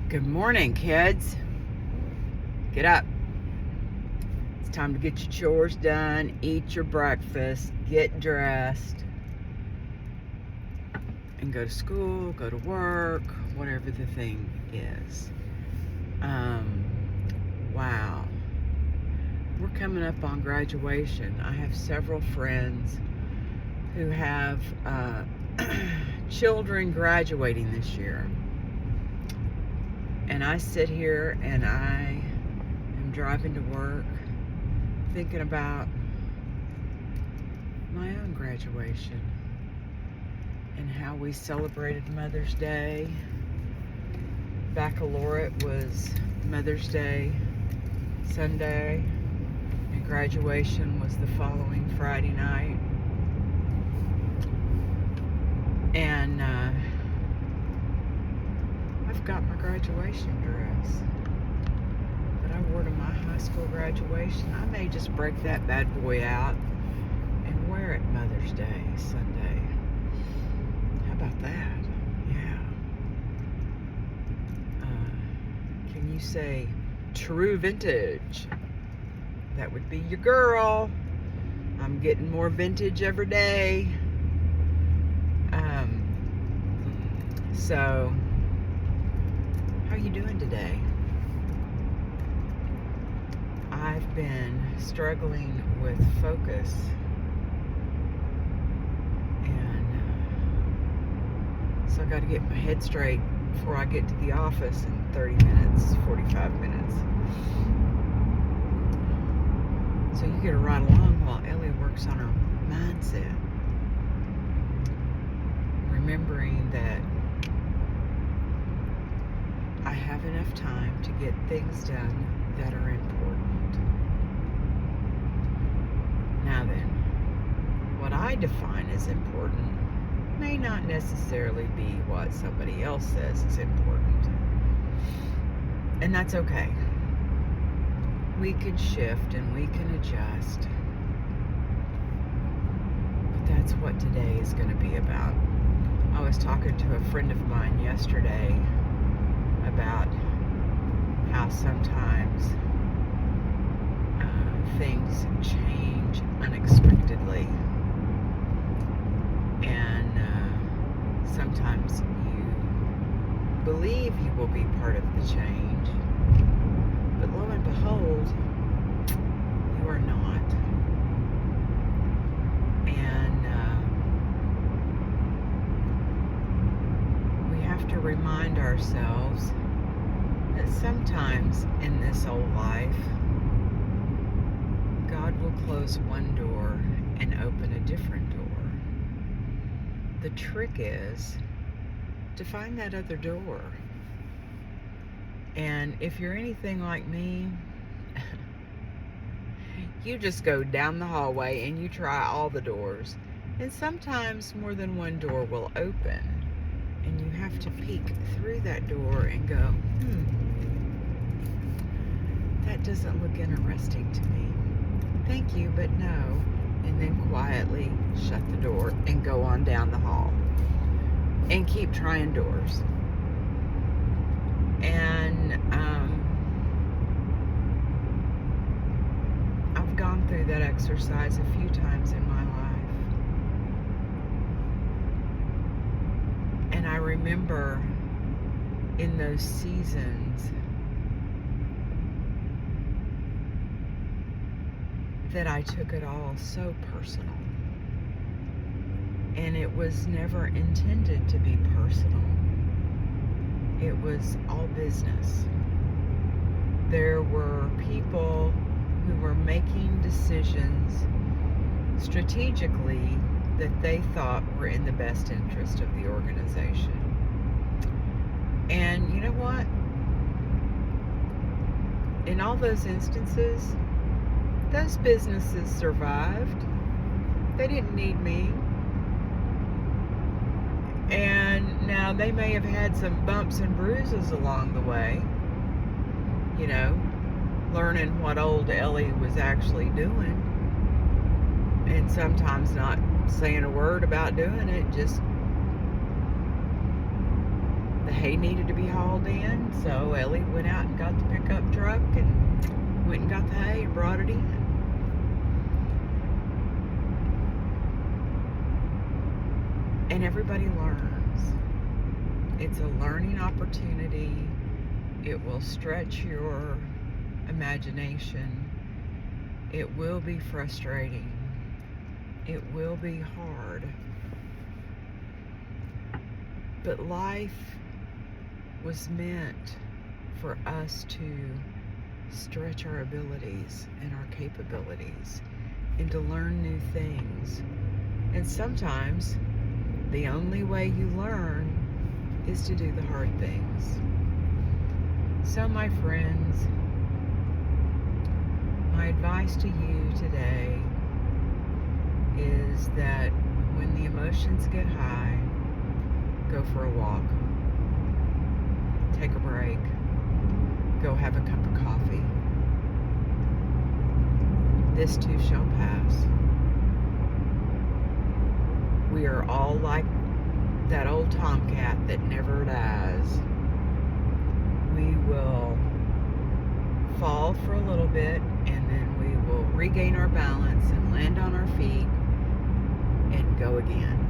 Good morning, kids. Get up. It's time to get your chores done, eat your breakfast, get dressed, and go to school, go to work, whatever the thing is. Wow. We're coming up on graduation. I have several friends who have children graduating this year. And I sit here and I am driving to work thinking about my own graduation and how we celebrated Mother's Day. Baccalaureate was Mother's Day Sunday, and graduation was the following Friday night. And I've got my graduation dress that I wore to my high school graduation. I may just break that bad boy out and wear it Mother's Day Sunday. How about that? Yeah. Can you say true vintage? That would be your girl. I'm getting more vintage every day. So how are you doing today? I've been struggling with focus, and so I got to get my head straight before I get to the office in 30 minutes, 45 minutes. So you get to ride along while Ellie works on her mindset, remembering that I have enough time to get things done that are important. Now then, what I define as important may not necessarily be what somebody else says is important. And that's okay. We can shift and we can adjust. But that's what today is going to be about. I was talking to a friend of mine yesterday about how sometimes things change unexpectedly, and sometimes you believe you will be part of the change, but lo and behold, you are not. And we have to remind ourselves that sometimes in this old life, God will close one door and open a different door. The trick is to find that other door. And if you're anything like me, you just go down the hallway and you try all the doors. And sometimes more than one door will open. And you have to peek through that door and go, that doesn't look interesting to me. Thank you, but no. And then quietly shut the door and go on down the hall. And keep trying doors. And I've gone through that exercise a few times in my life. And I remember in those seasons that I took it all so personal. And it was never intended to be personal. It was all business. There were people who were making decisions strategically that they thought were in the best interest of the organization. And you know what? In all those instances, those businesses survived. They didn't need me. And now they may have had some bumps and bruises along the way, you know, learning what old Ellie was actually doing, and sometimes not saying a word about doing it, just the hay needed to be hauled in, so Ellie went out and got the pickup truck and went and got the hay and brought it in. And everybody learns. It's a learning opportunity. It will stretch your imagination. It will be frustrating. It will be hard. But life was meant for us to stretch our abilities and our capabilities and to learn new things. And sometimes the only way you learn is to do the hard things. So, my friends, my advice to you today is that when the emotions get high, go for a walk, take a break, go have a cup of coffee. This too shall pass. We are all like that old tomcat that never dies. We will fall for a little bit, and then we will regain our balance and land on our feet and go again.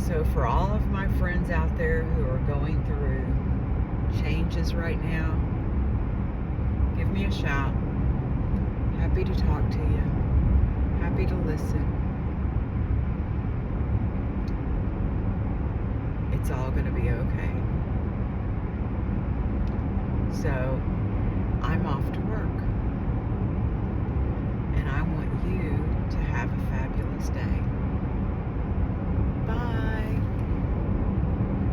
So for all of my friends out there who are going through changes right now, give me a shout. Happy to talk to you. Happy to listen. It's all going to be okay. So, I'm off to work. And I want you to have a fabulous day.